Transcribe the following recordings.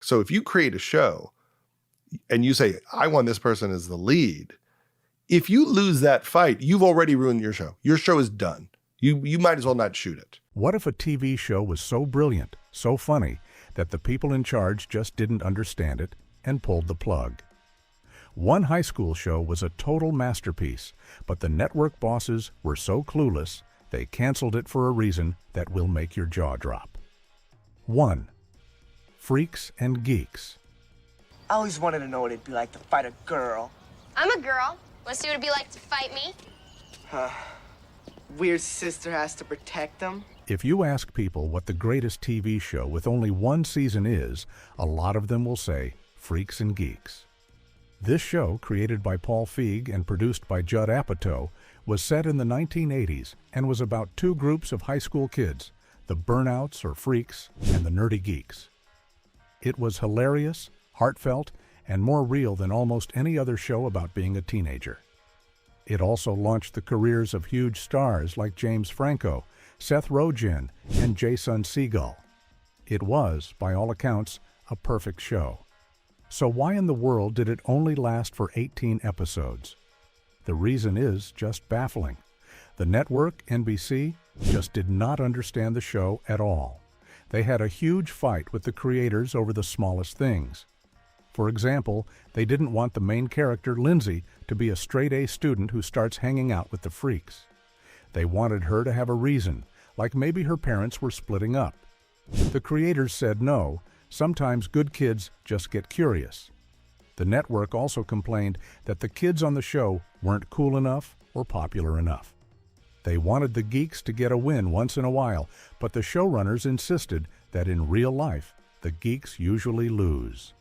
So if you create a show and you say, I want this person as the lead, if you lose that fight, you've already ruined your show. Your show is done. You might as well not shoot it. What if a TV show was so brilliant, so funny, that the people in charge just didn't understand it and pulled the plug? One high school show was a total masterpiece, but the network bosses were so clueless, they canceled it for a reason that will make your jaw drop. 1. Freaks and Geeks. I always wanted to know what it'd be like to fight a girl. I'm a girl. Want to see what it'd be like to fight me? Weird sister has to protect them. If you ask people what the greatest TV show with only one season is, a lot of them will say Freaks and Geeks. This show, created by Paul Feig and produced by Judd Apatow, was set in the 1980s and was about two groups of high school kids, the burnouts or freaks and the nerdy geeks. It was hilarious, heartfelt, and more real than almost any other show about being a teenager. It also launched the careers of huge stars like James Franco, Seth Rogen, and Jason Segel. It was, by all accounts, a perfect show. So why in the world did it only last for 18 episodes? The reason is just baffling. The network, NBC, just did not understand the show at all. They had a huge fight with the creators over the smallest things. For example, they didn't want the main character, Lindsay, to be a straight-A student who starts hanging out with the freaks. They wanted her to have a reason, like maybe her parents were splitting up. The creators said no, sometimes good kids just get curious. The network also complained that the kids on the show weren't cool enough or popular enough. They wanted the geeks to get a win once in a while, but the showrunners insisted that in real life, the geeks usually lose.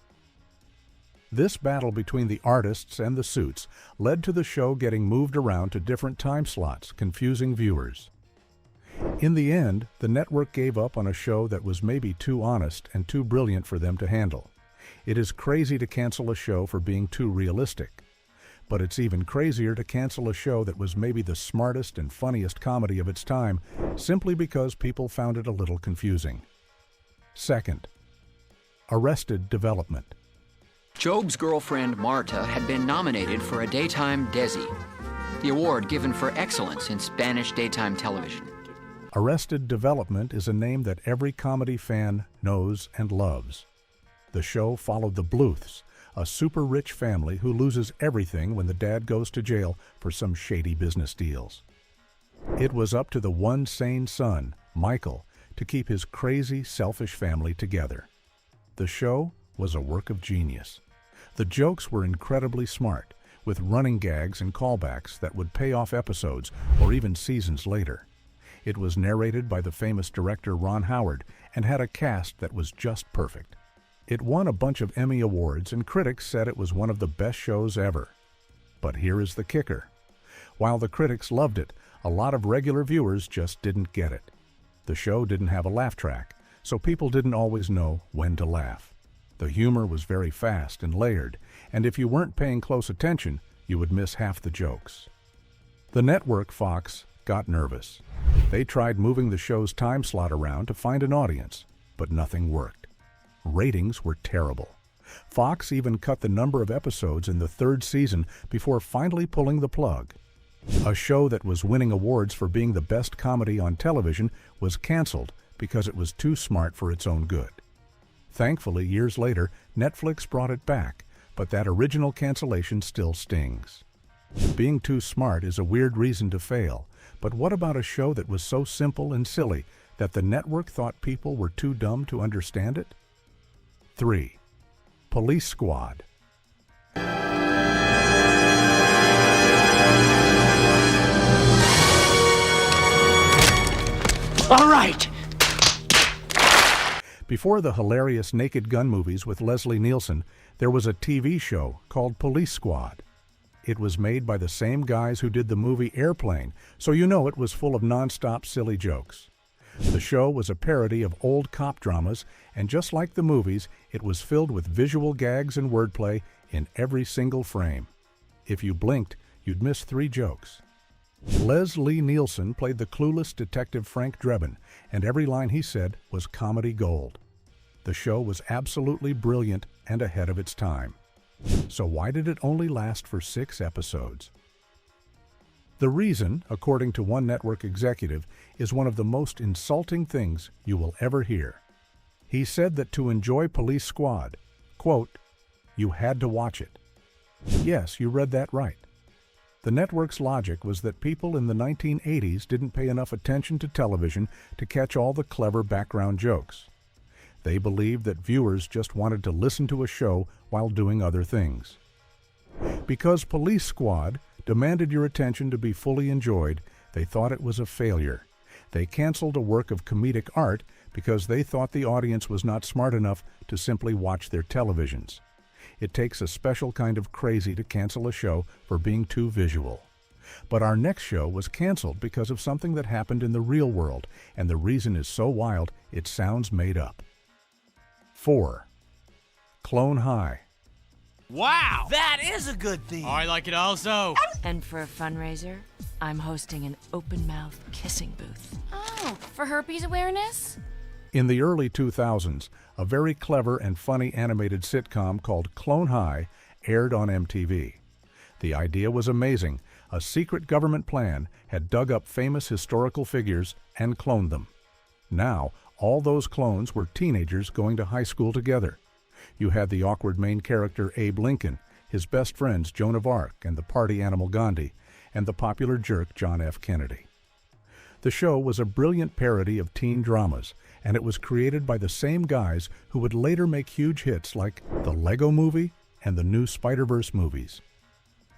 This battle between the artists and the suits led to the show getting moved around to different time slots, confusing viewers. In the end, the network gave up on a show that was maybe too honest and too brilliant for them to handle. It is crazy to cancel a show for being too realistic. But it's even crazier to cancel a show that was maybe the smartest and funniest comedy of its time, simply because people found it a little confusing. Second, Arrested Development. Job's girlfriend, Marta, had been nominated for a Daytime Desi, the award given for excellence in Spanish daytime television. Arrested Development is a name that every comedy fan knows and loves. The show followed the Bluths, a super-rich family who loses everything when the dad goes to jail for some shady business deals. It was up to the one sane son, Michael, to keep his crazy, selfish family together. The show was a work of genius. The jokes were incredibly smart, with running gags and callbacks that would pay off episodes or even seasons later. It was narrated by the famous director Ron Howard and had a cast that was just perfect. It won a bunch of Emmy Awards and critics said it was one of the best shows ever. But here is the kicker. While the critics loved it, a lot of regular viewers just didn't get it. The show didn't have a laugh track, so people didn't always know when to laugh. The humor was very fast and layered, and if you weren't paying close attention, you would miss half the jokes. The network, Fox, got nervous. They tried moving the show's time slot around to find an audience, but nothing worked. Ratings were terrible. Fox even cut the number of episodes in the third season before finally pulling the plug. A show that was winning awards for being the best comedy on television was canceled because it was too smart for its own good. Thankfully, years later, Netflix brought it back, but that original cancellation still stings. Being too smart is a weird reason to fail, but what about a show that was so simple and silly that the network thought people were too dumb to understand it? 3. Police Squad. All right! Before the hilarious Naked Gun movies with Leslie Nielsen, there was a TV show called Police Squad. It was made by the same guys who did the movie Airplane, so you know it was full of non-stop silly jokes. The show was a parody of old cop dramas, and just like the movies, it was filled with visual gags and wordplay in every single frame. If you blinked, you'd miss 3 jokes. Leslie Nielsen played the clueless detective Frank Drebin, and every line he said was comedy gold. The show was absolutely brilliant and ahead of its time. So why did it only last for 6 episodes? The reason, according to one network executive, is one of the most insulting things you will ever hear. He said that to enjoy Police Squad, quote, you had to watch it. Yes, you read that right. The network's logic was that people in the 1980s didn't pay enough attention to television to catch all the clever background jokes. They believed that viewers just wanted to listen to a show while doing other things. Because Police Squad demanded your attention to be fully enjoyed, they thought it was a failure. They canceled a work of comedic art because they thought the audience was not smart enough to simply watch their televisions. It takes a special kind of crazy to cancel a show for being too visual. But our next show was canceled because of something that happened in the real world, and the reason is so wild it sounds made up. 4. Clone High. Wow! That is a good theme. I like it also. And for a fundraiser, I'm hosting an open-mouth kissing booth. Oh, for herpes awareness? In the early 2000s, a very clever and funny animated sitcom called Clone High aired on MTV. The idea was amazing. A secret government plan had dug up famous historical figures and cloned them. Now, all those clones were teenagers going to high school together. You had the awkward main character Abe Lincoln, his best friends Joan of Arc and the party animal Gandhi, and the popular jerk John F. Kennedy. The show was a brilliant parody of teen dramas, and it was created by the same guys who would later make huge hits like the Lego Movie and the new Spider-Verse movies.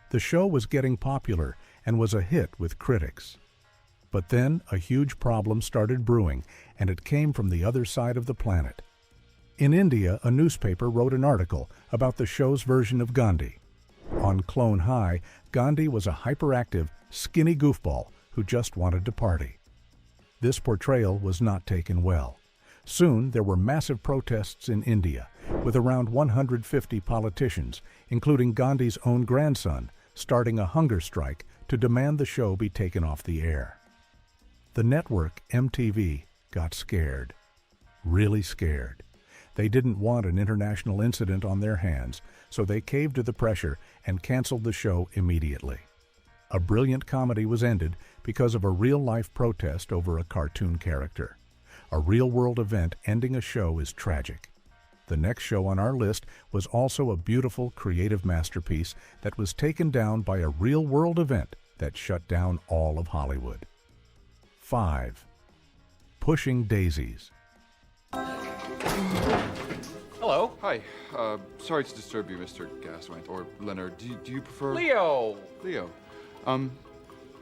The show was getting popular and was a hit with critics. But then a huge problem started brewing, and it came from the other side of the planet. In India, a newspaper wrote an article about the show's version of Gandhi. On Clone High, Gandhi was a hyperactive, skinny goofball who just wanted to party. This portrayal was not taken well. Soon there were massive protests in India, with around 150 politicians, including Gandhi's own grandson, starting a hunger strike to demand the show be taken off the air. The network, MTV, got scared. Really scared. They didn't want an international incident on their hands, so they caved to the pressure and canceled the show immediately. A brilliant comedy was ended because of a real-life protest over a cartoon character. A real-world event ending a show is tragic. The next show on our list was also a beautiful, creative masterpiece that was taken down by a real-world event that shut down all of Hollywood. 5. Pushing Daisies. Hello. Hi. Sorry to disturb you, Mr. Gaswant, or Leonard. Do you prefer... Leo! Leo.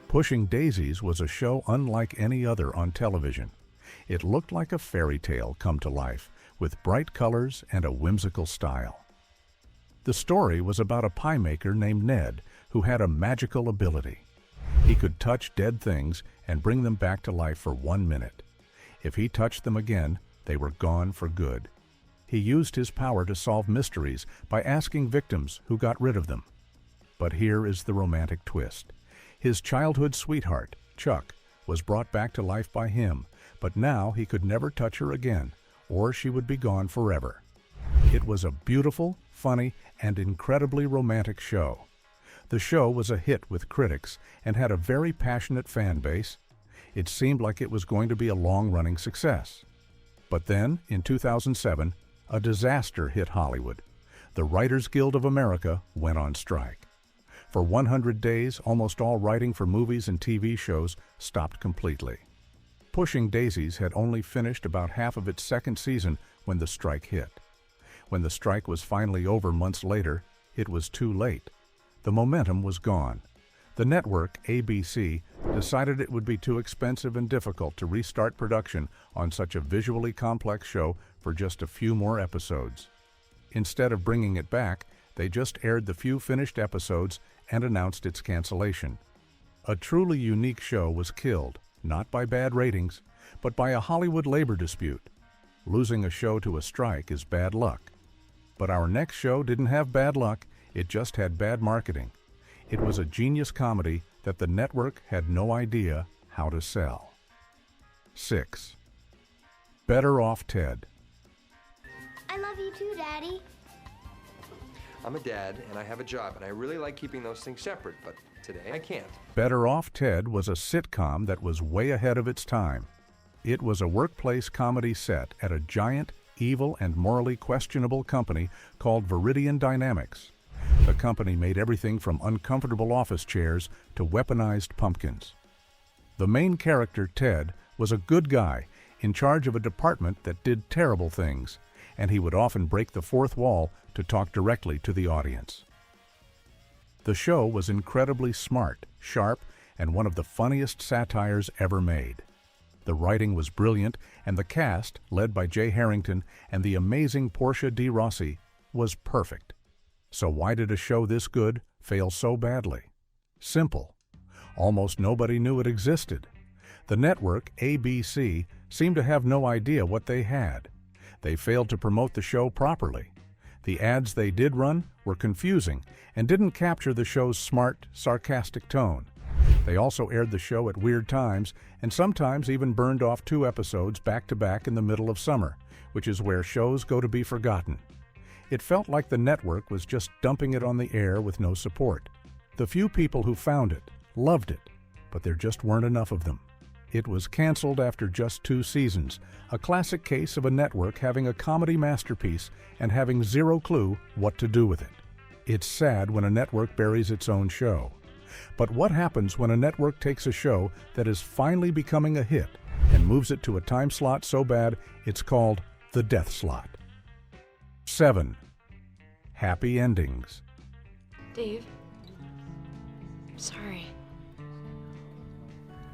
Pushing Daisies was a show unlike any other on television. It looked like a fairy tale come to life, with bright colors and a whimsical style. The story was about a pie maker named Ned who had a magical ability. He could touch dead things and bring them back to life for 1 minute. If he touched them again, they were gone for good. He used his power to solve mysteries by asking victims who got rid of them. But here is the romantic twist. His childhood sweetheart, Chuck, was brought back to life by him, but now he could never touch her again, or she would be gone forever. It was a beautiful, funny, and incredibly romantic show. The show was a hit with critics and had a very passionate fan base. It seemed like it was going to be a long-running success. But then, in 2007, a disaster hit Hollywood. The Writers Guild of America went on strike. For 100 days, almost all writing for movies and TV shows stopped completely. Pushing Daisies had only finished about half of its second season when the strike hit. When the strike was finally over months later, it was too late. The momentum was gone. The network, ABC, decided it would be too expensive and difficult to restart production on such a visually complex show for just a few more episodes. Instead of bringing it back, they just aired the few finished episodes and announced its cancellation. A truly unique show was killed, not by bad ratings, but by a Hollywood labor dispute. Losing a show to a strike is bad luck. But our next show didn't have bad luck, it just had bad marketing. It was a genius comedy that the network had no idea how to sell. 6. Better Off Ted. I love you too, Daddy. I'm a dad, and I have a job, and I really like keeping those things separate, but today I can't. Better Off Ted was a sitcom that was way ahead of its time. It was a workplace comedy set at a giant, evil, and morally questionable company called Viridian Dynamics. The company made everything from uncomfortable office chairs to weaponized pumpkins. The main character, Ted, was a good guy in charge of a department that did terrible things, and he would often break the fourth wall to talk directly to the audience. The show was incredibly smart, sharp, and one of the funniest satires ever made. The writing was brilliant, and the cast, led by Jay Harrington and the amazing Portia de Rossi, was perfect. So why did a show this good fail so badly? Simple. Almost nobody knew it existed. The network, ABC, seemed to have no idea what they had. They failed to promote the show properly. The ads they did run were confusing and didn't capture the show's smart, sarcastic tone. They also aired the show at weird times and sometimes even burned off 2 episodes back-to-back in the middle of summer, which is where shows go to be forgotten. It felt like the network was just dumping it on the air with no support. The few people who found it loved it, but there just weren't enough of them. It was canceled after just 2 seasons, a classic case of a network having a comedy masterpiece and having zero clue what to do with it. It's sad when a network buries its own show. But what happens when a network takes a show that is finally becoming a hit and moves it to a time slot so bad it's called the death slot? 7. Happy endings. Dave, I'm sorry.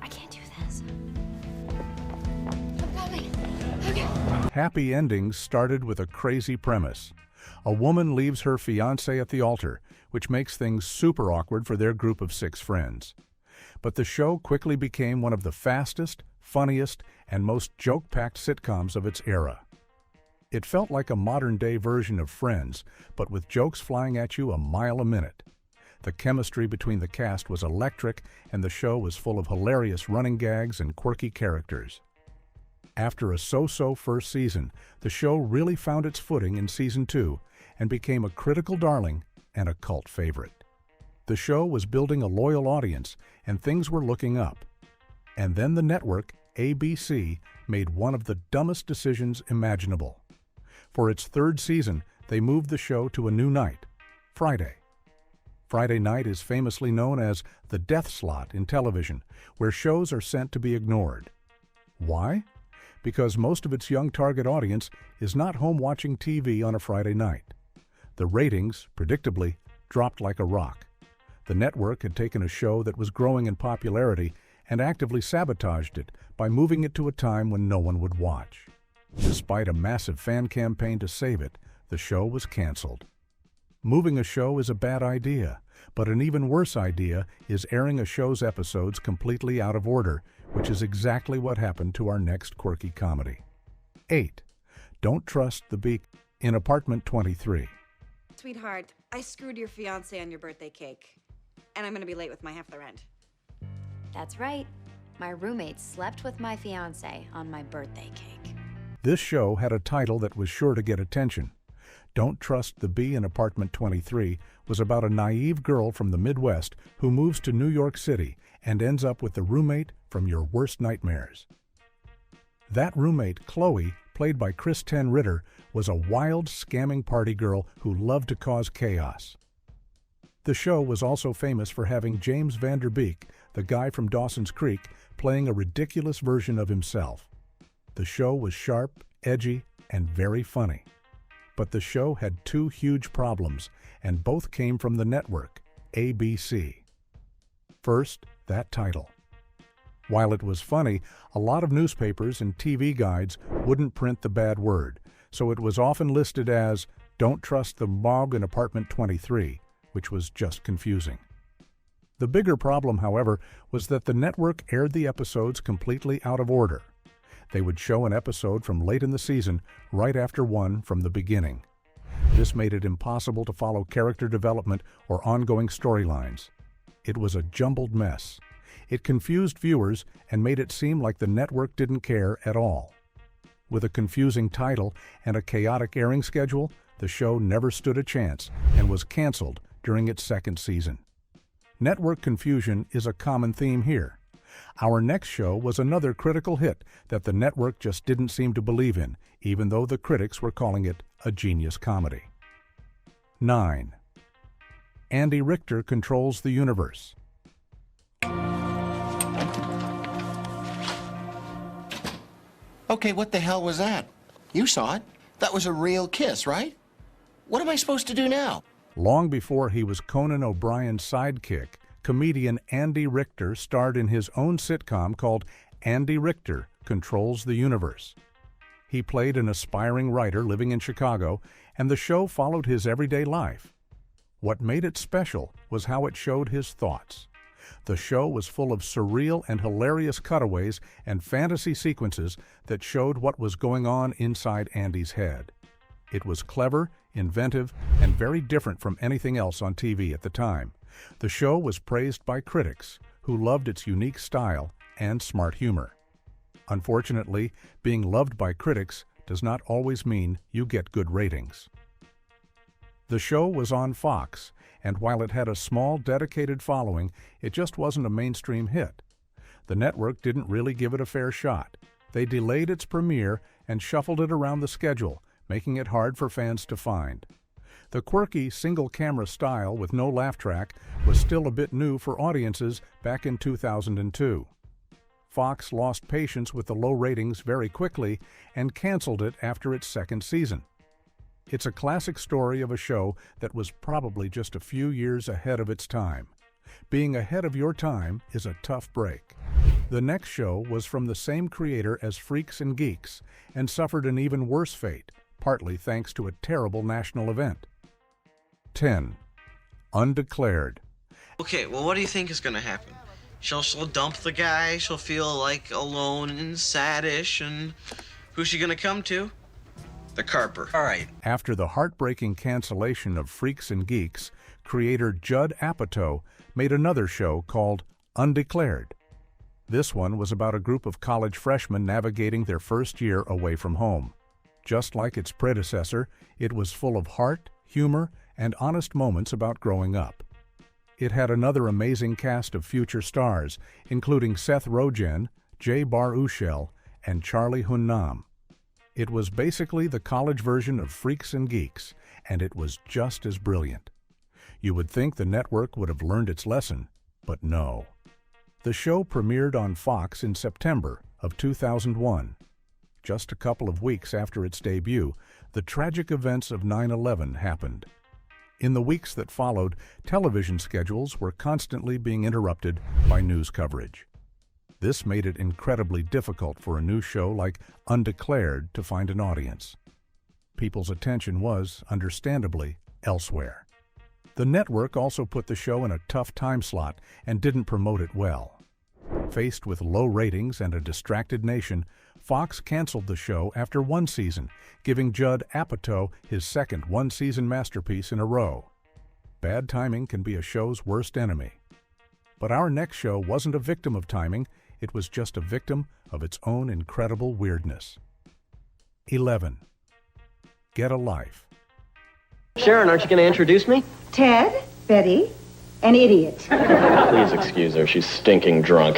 I can't do this. I'm coming. Okay. Happy endings started with a crazy premise. A woman leaves her fiancé at the altar, which makes things super awkward for their group of 6 friends. But the show quickly became one of the fastest, funniest, and most joke-packed sitcoms of its era. It felt like a modern-day version of Friends, but with jokes flying at you a mile a minute. The chemistry between the cast was electric, and the show was full of hilarious running gags and quirky characters. After a so-so first season, the show really found its footing in season 2 and became a critical darling and a cult favorite. The show was building a loyal audience, and things were looking up. And then the network, ABC, made one of the dumbest decisions imaginable. For its 3rd season, they moved the show to a new night, Friday. Friday night is famously known as the death slot in television, where shows are sent to be ignored. Why? Because most of its young target audience is not home watching TV on a Friday night. The ratings, predictably, dropped like a rock. The network had taken a show that was growing in popularity and actively sabotaged it by moving it to a time when no one would watch. Despite a massive fan campaign to save it, the show was canceled. Moving a show is a bad idea, but an even worse idea is airing a show's episodes completely out of order, which is exactly what happened to our next quirky comedy. 8. Don't Trust the Beak in Apartment 23. Sweetheart, I screwed your fiancé on your birthday cake, and I'm gonna be late with my half the rent. That's right. My roommate slept with my fiancé on my birthday cake. This show had a title that was sure to get attention. Don't Trust the Bee in Apartment 23 was about a naive girl from the Midwest who moves to New York City and ends up with the roommate from your worst nightmares. That roommate, Chloe, played by Kristen Ritter, was a wild, scamming party girl who loved to cause chaos. The show was also famous for having James Van Der Beek, the guy from Dawson's Creek, playing a ridiculous version of himself. The show was sharp, edgy, and very funny. But the show had 2 huge problems, and both came from the network, ABC. First, that title. While it was funny, a lot of newspapers and TV guides wouldn't print the bad word, so it was often listed as Don't Trust the Mog in Apartment 23, which was just confusing. The bigger problem, however, was that the network aired the episodes completely out of order. They would show an episode from late in the season right after one from the beginning. This made it impossible to follow character development or ongoing storylines. It was a jumbled mess. It confused viewers and made it seem like the network didn't care at all. With a confusing title and a chaotic airing schedule, the show never stood a chance and was canceled during its second season. Network confusion is a common theme here. Our next show was another critical hit that the network just didn't seem to believe in, even though the critics were calling it a genius comedy. 9. Andy Richter Controls the Universe. Okay, what the hell was that? You saw it. That was a real kiss, right? What am I supposed to do now? Long before he was Conan O'Brien's sidekick, comedian Andy Richter starred in his own sitcom called Andy Richter Controls the Universe. He played an aspiring writer living in Chicago, and the show followed his everyday life. What made it special was how it showed his thoughts. The show was full of surreal and hilarious cutaways and fantasy sequences that showed what was going on inside Andy's head. It was clever, inventive, and very different from anything else on TV at the time. The show was praised by critics, who loved its unique style and smart humor. Unfortunately, being loved by critics does not always mean you get good ratings. The show was on Fox, and while it had a small, dedicated following, it just wasn't a mainstream hit. The network didn't really give it a fair shot. They delayed its premiere and shuffled it around the schedule, making it hard for fans to find. The quirky single-camera style with no laugh track was still a bit new for audiences back in 2002. Fox lost patience with the low ratings very quickly and canceled it after its second season. It's a classic story of a show that was probably just a few years ahead of its time. Being ahead of your time is a tough break. The next show was from the same creator as Freaks and Geeks and suffered an even worse fate, partly thanks to a terrible national event. 10. Undeclared. Okay, well, what do you think is gonna happen? She'll dump the guy, she'll feel like alone and saddish, and who's she gonna come to? The Carper. All right. After the heartbreaking cancellation of Freaks and Geeks, creator Judd Apatow made another show called Undeclared. This one was about a group of college freshmen navigating their first year away from home. Just like its predecessor, it was full of heart, humor, and honest moments about growing up. It had another amazing cast of future stars, including Seth Rogen, Jay Baruchel, and Charlie Hunnam. It was basically the college version of Freaks and Geeks, and it was just as brilliant. You would think the network would have learned its lesson, but no. The show premiered on Fox in September of 2001. Just a couple of weeks after its debut, the tragic events of 9/11 happened. In the weeks that followed, television schedules were constantly being interrupted by news coverage. This made it incredibly difficult for a new show like Undeclared to find an audience. People's attention was, understandably, elsewhere. The network also put the show in a tough time slot and didn't promote it well. Faced with low ratings and a distracted nation, Fox canceled the show after one season, giving Judd Apatow his second one-season masterpiece in a row. Bad timing can be a show's worst enemy. But our next show wasn't a victim of timing, it was just a victim of its own incredible weirdness. 11. Get a Life. Sharon, aren't you going to introduce me? Ted, Betty, an idiot. Please excuse her, she's stinking drunk.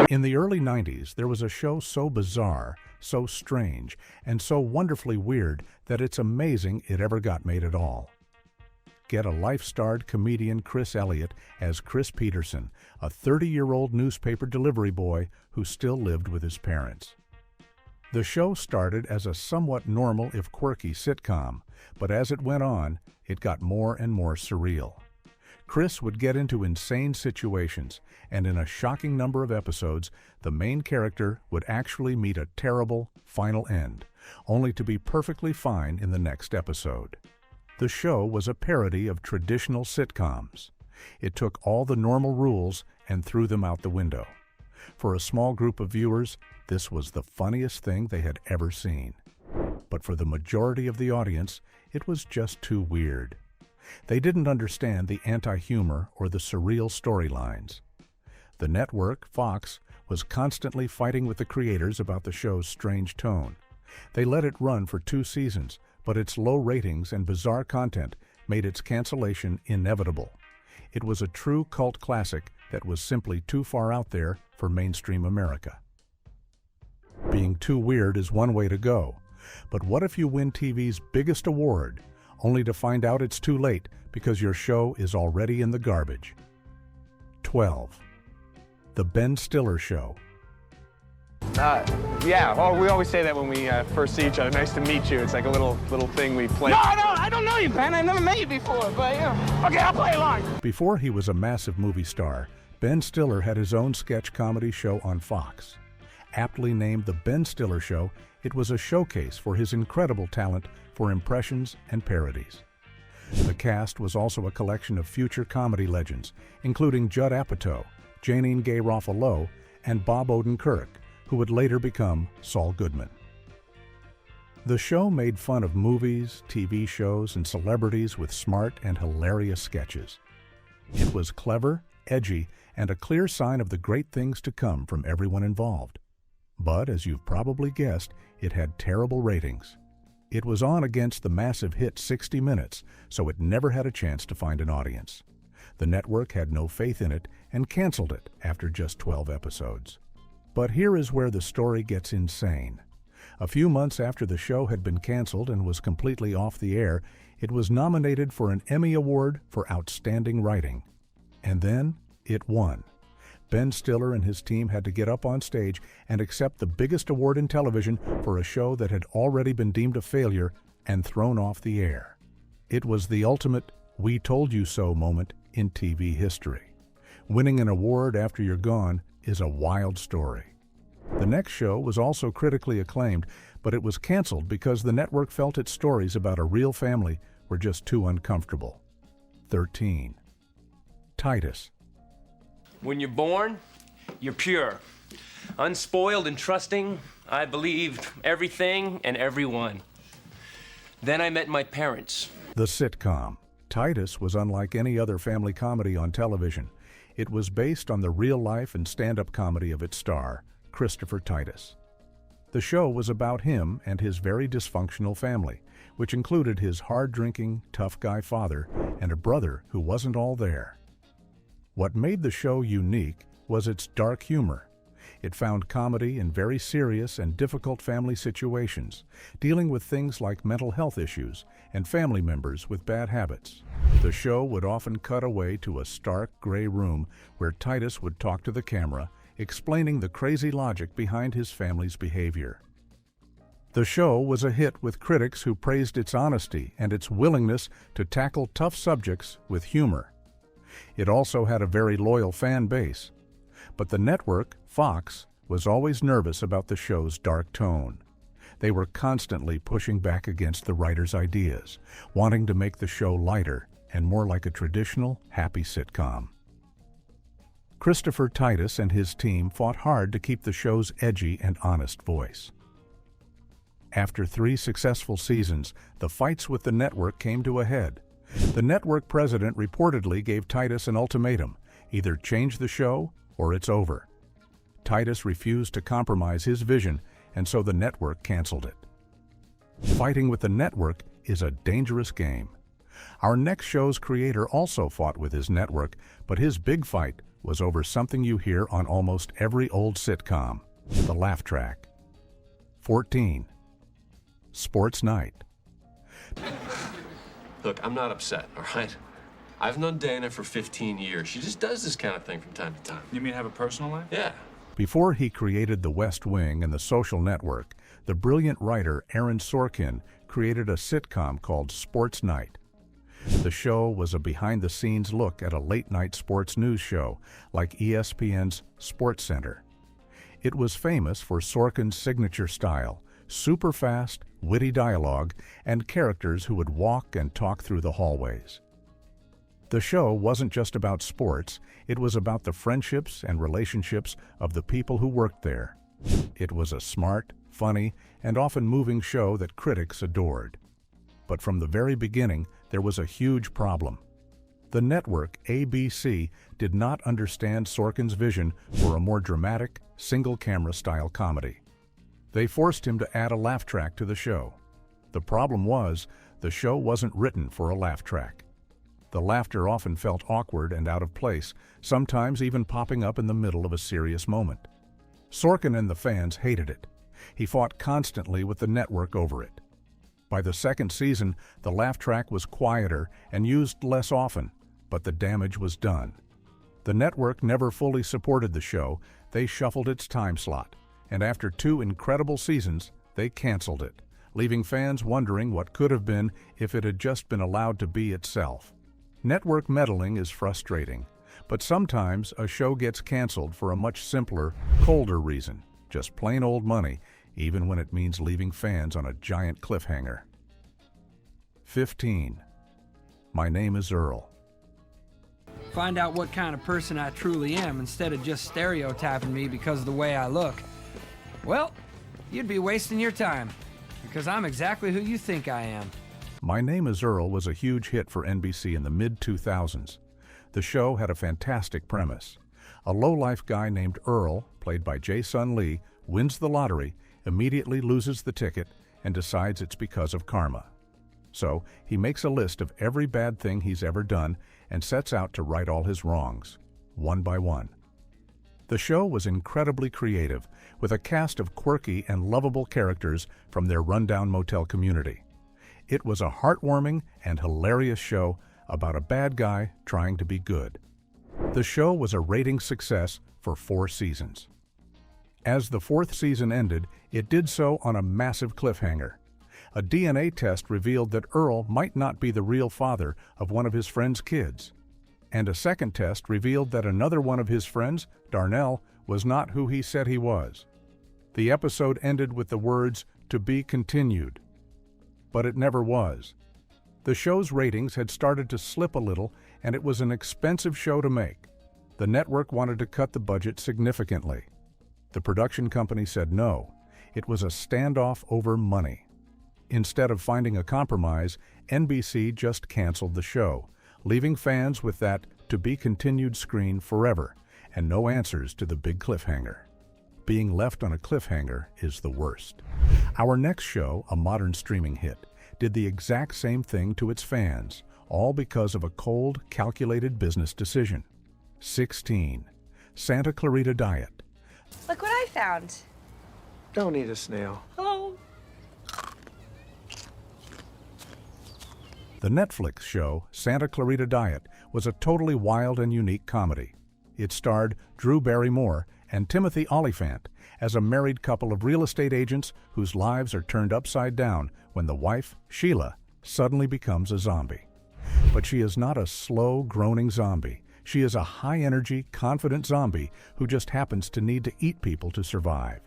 In the early 90s, there was a show so bizarre, so strange, and so wonderfully weird that it's amazing it ever got made at all. Get a Life starred comedian Chris Elliott as Chris Peterson, a 30-year-old newspaper delivery boy who still lived with his parents. The show started as a somewhat normal if quirky sitcom, but as it went on, it got more and more surreal. Chris would get into insane situations, and in a shocking number of episodes, the main character would actually meet a terrible, final end, only to be perfectly fine in the next episode. The show was a parody of traditional sitcoms. It took all the normal rules and threw them out the window. For a small group of viewers, this was the funniest thing they had ever seen. But for the majority of the audience, it was just too weird. They didn't understand the anti-humor or the surreal storylines. The network, Fox, was constantly fighting with the creators about the show's strange tone. They let it run for 2 seasons, but its low ratings and bizarre content made its cancellation inevitable. It was a true cult classic that was simply too far out there for mainstream America. Being too weird is one way to go, but what if you win TV's biggest award, only to find out it's too late because your show is already in the garbage? 12. The Ben Stiller Show. Yeah, well, we always say that when we first see each other. Nice to meet you. It's like a little thing we play. No, I don't know you, Ben. I've never met you before, but yeah. Okay, I'll play along. Before he was a massive movie star, Ben Stiller had his own sketch comedy show on Fox. Aptly named The Ben Stiller Show, it was a showcase for his incredible talent for impressions and parodies. The cast was also a collection of future comedy legends, including Judd Apatow, Janine Gay-Ruffalo, and Bob Odenkirk, who would later become Saul Goodman. The show made fun of movies, TV shows, and celebrities with smart and hilarious sketches. It was clever, edgy, and a clear sign of the great things to come from everyone involved. But, as you've probably guessed, it had terrible ratings. It was on against the massive hit 60 Minutes, so it never had a chance to find an audience. The network had no faith in it and canceled it after just 12 episodes. But here is where the story gets insane. A few months after the show had been canceled and was completely off the air, it was nominated for an Emmy Award for Outstanding Writing. And then it won. Ben Stiller and his team had to get up on stage and accept the biggest award in television for a show that had already been deemed a failure and thrown off the air. It was the ultimate "we told you so" moment in TV history. Winning an award after you're gone is a wild story. The next show was also critically acclaimed, but it was canceled because the network felt its stories about a real family were just too uncomfortable. 13. Titus. When you're born, you're pure. Unspoiled and trusting, I believed everything and everyone. Then I met my parents. The sitcom. Titus was unlike any other family comedy on television. It was based on the real life and stand-up comedy of its star, Christopher Titus. The show was about him and his very dysfunctional family, which included his hard-drinking, tough guy father and a brother who wasn't all there. What made the show unique was its dark humor. It found comedy in very serious and difficult family situations, dealing with things like mental health issues and family members with bad habits. The show would often cut away to a stark gray room where Titus would talk to the camera, explaining the crazy logic behind his family's behavior. The show was a hit with critics who praised its honesty and its willingness to tackle tough subjects with humor. It also had a very loyal fan base. But the network, Fox, was always nervous about the show's dark tone. They were constantly pushing back against the writer's ideas, wanting to make the show lighter and more like a traditional, happy sitcom. Christopher Titus and his team fought hard to keep the show's edgy and honest voice. After 3 successful seasons, the fights with the network came to a head. The network president reportedly gave Titus an ultimatum: either change the show or it's over. Titus refused to compromise his vision, and so the network canceled it. Fighting with the network is a dangerous game. Our next show's creator also fought with his network, but his big fight was over something you hear on almost every old sitcom: the laugh track. 14. Sports Night. Look, I'm not upset, all right? I've known Dana for 15 years. She just does this kind of thing from time to time. You mean have a personal life? Yeah. Before he created The West Wing and The Social Network, the brilliant writer Aaron Sorkin created a sitcom called Sports Night. The show was a behind-the-scenes look at a late-night sports news show like ESPN's SportsCenter. It was famous for Sorkin's signature style, super fast, witty dialogue, and characters who would walk and talk through the hallways. The show wasn't just about sports, it was about the friendships and relationships of the people who worked there. It was a smart, funny, and often moving show that critics adored. But from the very beginning, there was a huge problem. The network, ABC, did not understand Sorkin's vision for a more dramatic, single-camera style comedy. They forced him to add a laugh track to the show. The problem was, the show wasn't written for a laugh track. The laughter often felt awkward and out of place, sometimes even popping up in the middle of a serious moment. Sorkin and the fans hated it. He fought constantly with the network over it. By the second season, the laugh track was quieter and used less often, but the damage was done. The network never fully supported the show. They shuffled its time slot, and after 2 incredible seasons, they canceled it, leaving fans wondering what could have been if it had just been allowed to be itself. Network meddling is frustrating, but sometimes a show gets canceled for a much simpler, colder reason, just plain old money, even when it means leaving fans on a giant cliffhanger. 15. My Name is Earl. Find out what kind of person I truly am instead of just stereotyping me because of the way I look. Well, you'd be wasting your time, because I'm exactly who you think I am. My Name is Earl was a huge hit for NBC in the mid-2000s. The show had a fantastic premise. A low-life guy named Earl, played by Jae-Sung Lee, wins the lottery, immediately loses the ticket, and decides it's because of karma. So, he makes a list of every bad thing he's ever done and sets out to right all his wrongs, one by one. The show was incredibly creative, with a cast of quirky and lovable characters from their rundown motel community. It was a heartwarming and hilarious show about a bad guy trying to be good. The show was a ratings success for 4 seasons. As the 4th season ended, it did so on a massive cliffhanger. A DNA test revealed that Earl might not be the real father of one of his friend's kids. And a second test revealed that another one of his friends, Darnell, was not who he said he was. The episode ended with the words, "To be continued." But it never was. The show's ratings had started to slip a little, and it was an expensive show to make. The network wanted to cut the budget significantly. The production company said no. It was a standoff over money. Instead of finding a compromise, NBC just canceled the show, leaving fans with that "to be continued" screen forever, and no answers to the big cliffhanger. Being left on a cliffhanger is the worst. Our next show, a modern streaming hit, did the exact same thing to its fans, all because of a cold, calculated business decision. 16. Santa Clarita Diet. Look what I found. Don't eat a snail. Oh. The Netflix show, Santa Clarita Diet, was a totally wild and unique comedy. It starred Drew Barrymore and Timothy Olyphant as a married couple of real estate agents whose lives are turned upside down when the wife, Sheila, suddenly becomes a zombie. But she is not a slow, groaning zombie. She is a high-energy, confident zombie who just happens to need to eat people to survive.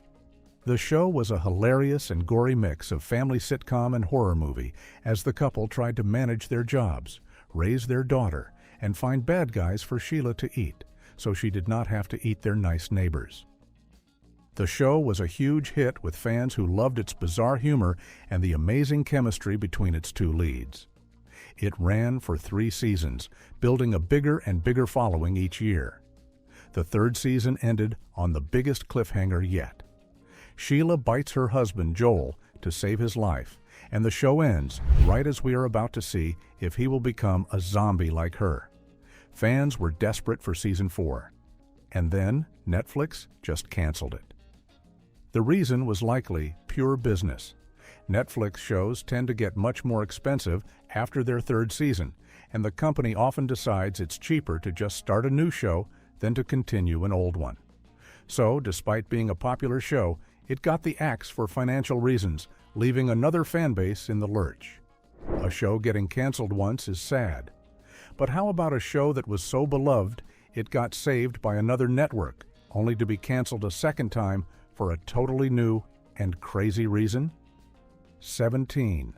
The show was a hilarious and gory mix of family sitcom and horror movie as the couple tried to manage their jobs, raise their daughter, and find bad guys for Sheila to eat, so she did not have to eat their nice neighbors. The show was a huge hit with fans who loved its bizarre humor and the amazing chemistry between its 2 leads. It ran for 3 seasons, building a bigger and bigger following each year. The 3rd season ended on the biggest cliffhanger yet. Sheila bites her husband, Joel, to save his life, and the show ends right as we are about to see if he will become a zombie like her. Fans were desperate for season 4, and then Netflix just canceled it. The reason was likely pure business. Netflix shows tend to get much more expensive after their 3rd season, and the company often decides it's cheaper to just start a new show than to continue an old one. So, despite being a popular show, it got the axe for financial reasons, leaving another fan base in the lurch. A show getting canceled once is sad. But how about a show that was so beloved it got saved by another network, only to be canceled a second time for a totally new and crazy reason? 17.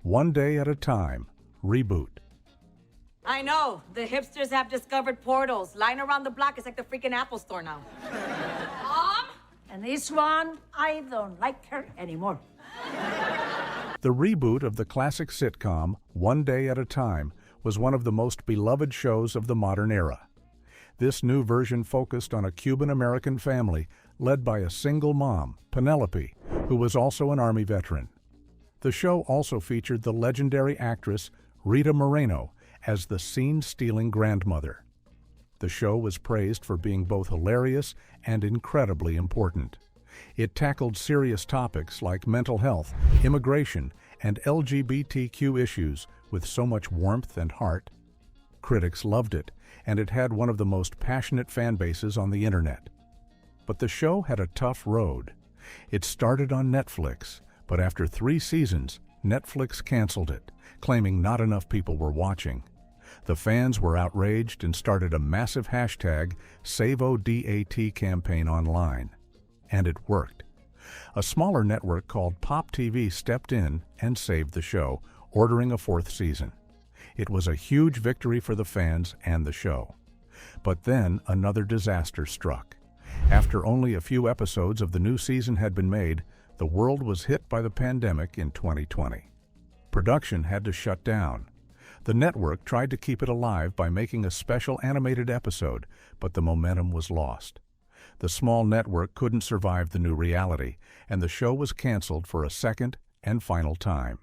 One Day at a Time, reboot. I know. The hipsters have discovered portals. Lying around the block is like the freaking Apple store now. And this one, I don't like her anymore. The reboot of the classic sitcom, One Day at a Time, was one of the most beloved shows of the modern era. This new version focused on a Cuban-American family led by a single mom, Penelope, who was also an Army veteran. The show also featured the legendary actress Rita Moreno as the scene-stealing grandmother. The show was praised for being both hilarious and incredibly important. It tackled serious topics like mental health, immigration, and LGBTQ issues with so much warmth and heart. Critics loved it, and it had one of the most passionate fan bases on the internet. But the show had a tough road. It started on Netflix, but after 3 seasons, Netflix canceled it, claiming not enough people were watching. The fans were outraged and started a massive hashtag #SaveODAT campaign online. And it worked. A smaller network called Pop TV stepped in and saved the show, ordering a 4th season. It was a huge victory for the fans and the show. But then another disaster struck. After only a few episodes of the new season had been made, the world was hit by the pandemic in 2020. Production had to shut down. The network tried to keep it alive by making a special animated episode, but the momentum was lost. The small network couldn't survive the new reality, and the show was canceled for a second and final time.